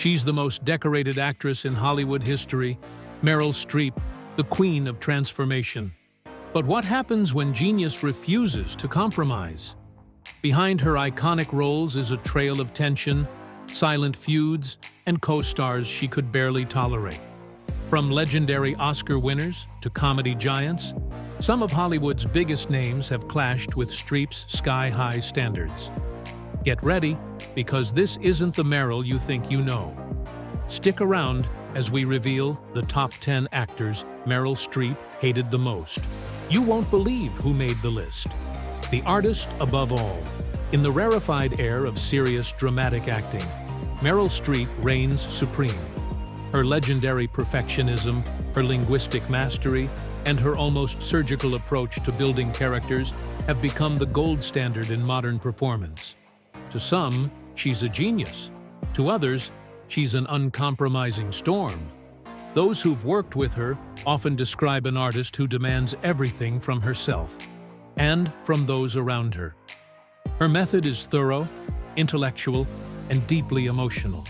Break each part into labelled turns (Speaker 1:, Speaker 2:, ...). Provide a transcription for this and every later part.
Speaker 1: She's the most decorated actress in Hollywood history, Meryl Streep, the queen of transformation. But what happens when genius refuses to compromise? Behind her iconic roles is a trail of tension, silent feuds, and co-stars she could barely tolerate. From legendary Oscar winners to comedy giants, some of Hollywood's biggest names have clashed with Streep's sky-high standards. Get ready, because this isn't the Meryl you think you know. Stick around as we reveal the top 10 actors Meryl Streep hated the most. You won't believe who made the list. The artist above all. In the rarefied air of serious, dramatic acting, Meryl Streep reigns supreme. Her legendary perfectionism, her linguistic mastery, and her almost surgical approach to building characters have become the gold standard in modern performance. To some, she's a genius. To others, she's an uncompromising storm. Those who've worked with her often describe an artist who demands everything from herself and from those around her. Her method is thorough, intellectual, and deeply emotional.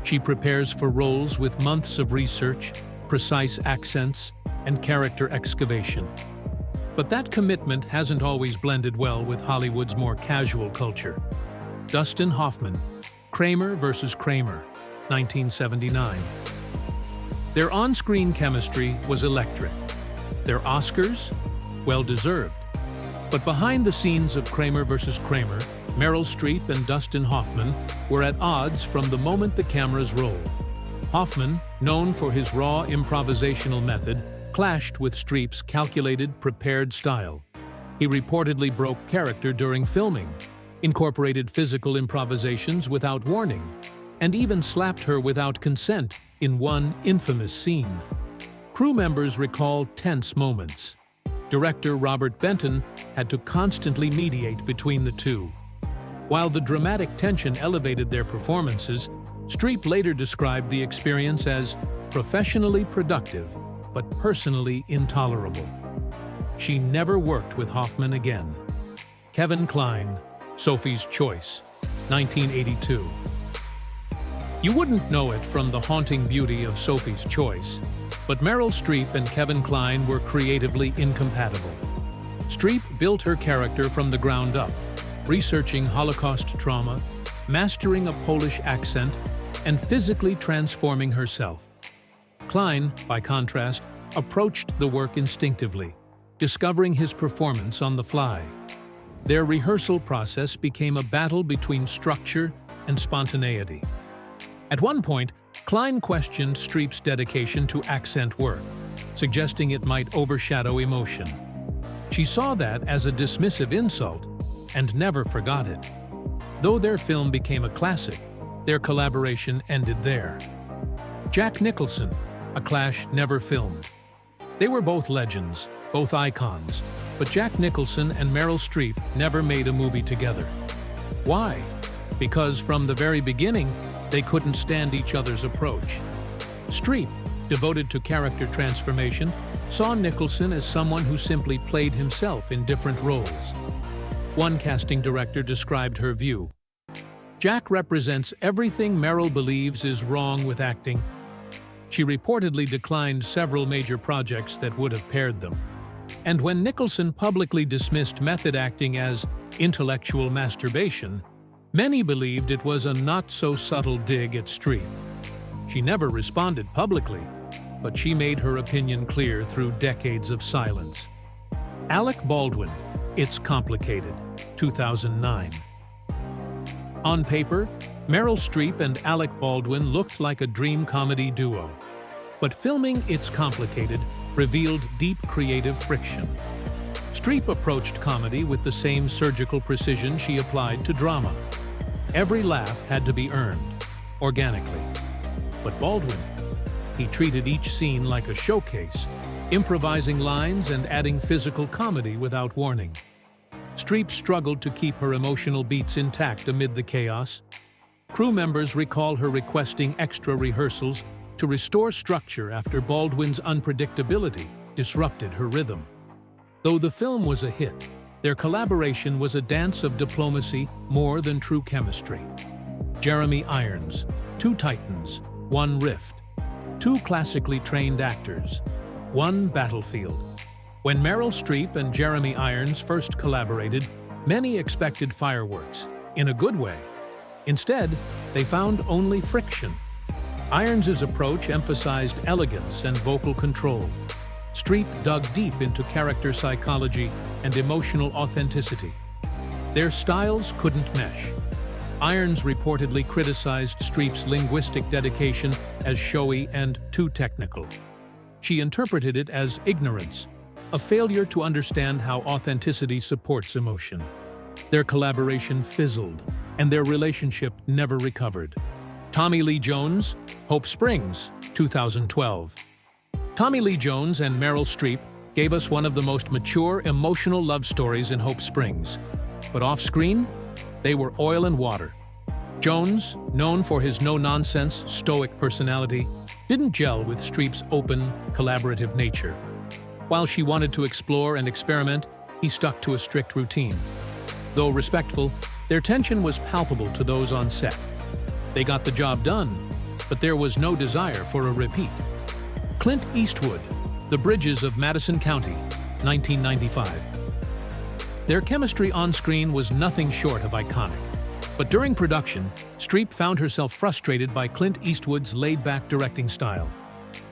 Speaker 1: She prepares for roles with months of research, precise accents, and character excavation. But that commitment hasn't always blended well with Hollywood's more casual culture. Dustin Hoffman, Kramer vs. Kramer, 1979. Their on-screen chemistry was electric. Their Oscars? Well-deserved. But behind the scenes of Kramer vs. Kramer, Meryl Streep and Dustin Hoffman were at odds from the moment the cameras rolled. Hoffman, known for his raw improvisational method, clashed with Streep's calculated, prepared style. He reportedly broke character during filming, incorporated physical improvisations without warning, and even slapped her without consent in one infamous scene. Crew members recall tense moments. Director Robert Benton had to constantly mediate between the two. While the dramatic tension elevated their performances, Streep later described the experience as professionally productive, but personally intolerable. She never worked with Hoffman again. Kevin Kline, Sophie's Choice, 1982. You wouldn't know it from the haunting beauty of Sophie's Choice, but Meryl Streep and Kevin Kline were creatively incompatible. Streep built her character from the ground up, researching Holocaust trauma, mastering a Polish accent, and physically transforming herself. Kline, by contrast, approached the work instinctively, discovering his performance on the fly. Their rehearsal process became a battle between structure and spontaneity. At one point, Kline questioned Streep's dedication to accent work, suggesting it might overshadow emotion. She saw that as a dismissive insult and never forgot it. Though their film became a classic, their collaboration ended there. Jack Nicholson, a clash never filmed. They were both legends, both icons, but Jack Nicholson and Meryl Streep never made a movie together. Why? Because from the very beginning, they couldn't stand each other's approach. Streep, devoted to character transformation, saw Nicholson as someone who simply played himself in different roles. One casting director described her view. Jack represents everything Meryl believes is wrong with acting. She reportedly declined several major projects that would have paired them. And when Nicholson publicly dismissed method acting as intellectual masturbation, many believed it was a not-so-subtle dig at Streep. She never responded publicly, but she made her opinion clear through decades of silence. Alec Baldwin, It's Complicated, 2009. On paper, Meryl Streep and Alec Baldwin looked like a dream comedy duo. But filming It's Complicated revealed deep creative friction. Streep approached comedy with the same surgical precision she applied to drama. Every laugh had to be earned, organically. But Baldwin, he treated each scene like a showcase, improvising lines and adding physical comedy without warning. Streep struggled to keep her emotional beats intact amid the chaos. Crew members recall her requesting extra rehearsals to restore structure after Baldwin's unpredictability disrupted her rhythm. Though the film was a hit, their collaboration was a dance of diplomacy more than true chemistry. Jeremy Irons, two titans, one rift. Two classically trained actors, one battlefield. When Meryl Streep and Jeremy Irons first collaborated, many expected fireworks, in a good way. Instead, they found only friction. Irons's approach emphasized elegance and vocal control. Streep dug deep into character psychology and emotional authenticity. Their styles couldn't mesh. Irons reportedly criticized Streep's linguistic dedication as showy and too technical. She interpreted it as ignorance, a failure to understand how authenticity supports emotion. Their collaboration fizzled, and their relationship never recovered. Tommy Lee Jones, Hope Springs, 2012. Tommy Lee Jones and Meryl Streep gave us one of the most mature, emotional love stories in Hope Springs. But off-screen, they were oil and water. Jones, known for his no-nonsense, stoic personality, didn't gel with Streep's open, collaborative nature. While she wanted to explore and experiment, he stuck to a strict routine. Though respectful, their tension was palpable to those on set. They got the job done, but there was no desire for a repeat. Clint Eastwood, The Bridges of Madison County, 1995. Their chemistry on-screen was nothing short of iconic. But during production, Streep found herself frustrated by Clint Eastwood's laid-back directing style.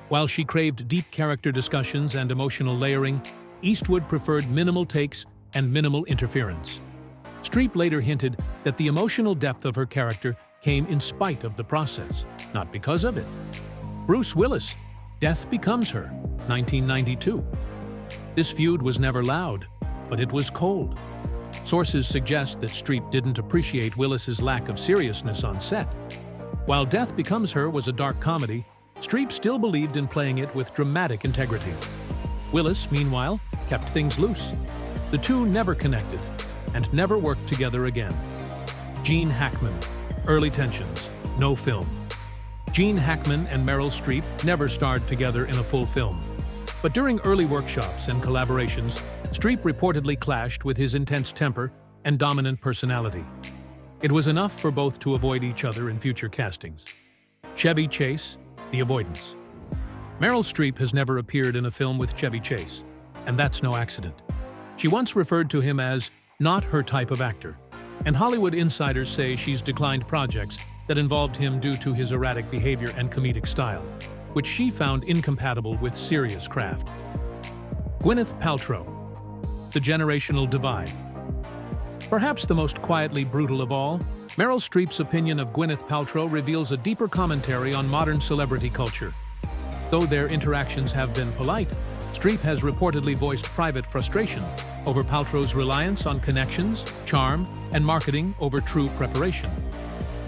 Speaker 1: While she craved deep character discussions and emotional layering, Eastwood preferred minimal takes and minimal interference. Streep later hinted that the emotional depth of her character came in spite of the process, not because of it. Bruce Willis, Death Becomes Her, 1992. This feud was never loud, but it was cold. Sources suggest that Streep didn't appreciate Willis's lack of seriousness on set. While Death Becomes Her was a dark comedy, Streep still believed in playing it with dramatic integrity. Willis, meanwhile, kept things loose. The two never connected, and never worked together again. Gene Hackman, Early Tensions, no film. Gene Hackman and Meryl Streep never starred together in a full film. But during early workshops and collaborations, Streep reportedly clashed with his intense temper and dominant personality. It was enough for both to avoid each other in future castings. Chevy Chase, The Avoidance. Meryl Streep has never appeared in a film with Chevy Chase, and that's no accident. She once referred to him as not her type of actor, and Hollywood insiders say she's declined projects that involved him due to his erratic behavior and comedic style, which she found incompatible with serious craft. Gwyneth Paltrow, The Generational Divide. Perhaps the most quietly brutal of all, Meryl Streep's opinion of Gwyneth Paltrow reveals a deeper commentary on modern celebrity culture. Though their interactions have been polite, Streep has reportedly voiced private frustration over Paltrow's reliance on connections, charm, and marketing over true preparation.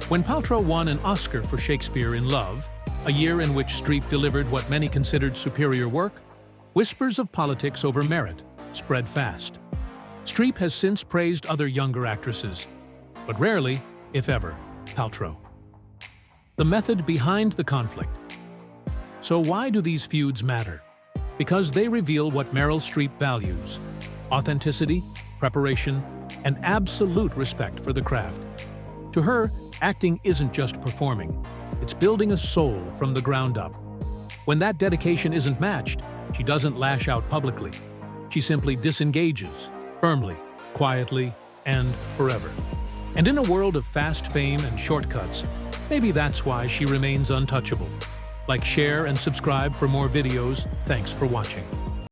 Speaker 1: When Paltrow won an Oscar for Shakespeare in Love, a year in which Streep delivered what many considered superior work, whispers of politics over merit spread fast. Streep has since praised other younger actresses, but rarely, if ever, Paltrow. The method behind the conflict. So why do these feuds matter? Because they reveal what Meryl Streep values: authenticity, preparation, and absolute respect for the craft. To her, acting isn't just performing, it's building a soul from the ground up. When that dedication isn't matched, she doesn't lash out publicly. She simply disengages, firmly, quietly, and forever. And in a world of fast fame and shortcuts, maybe that's why she remains untouchable. Like, share, and subscribe for more videos. Thanks for watching.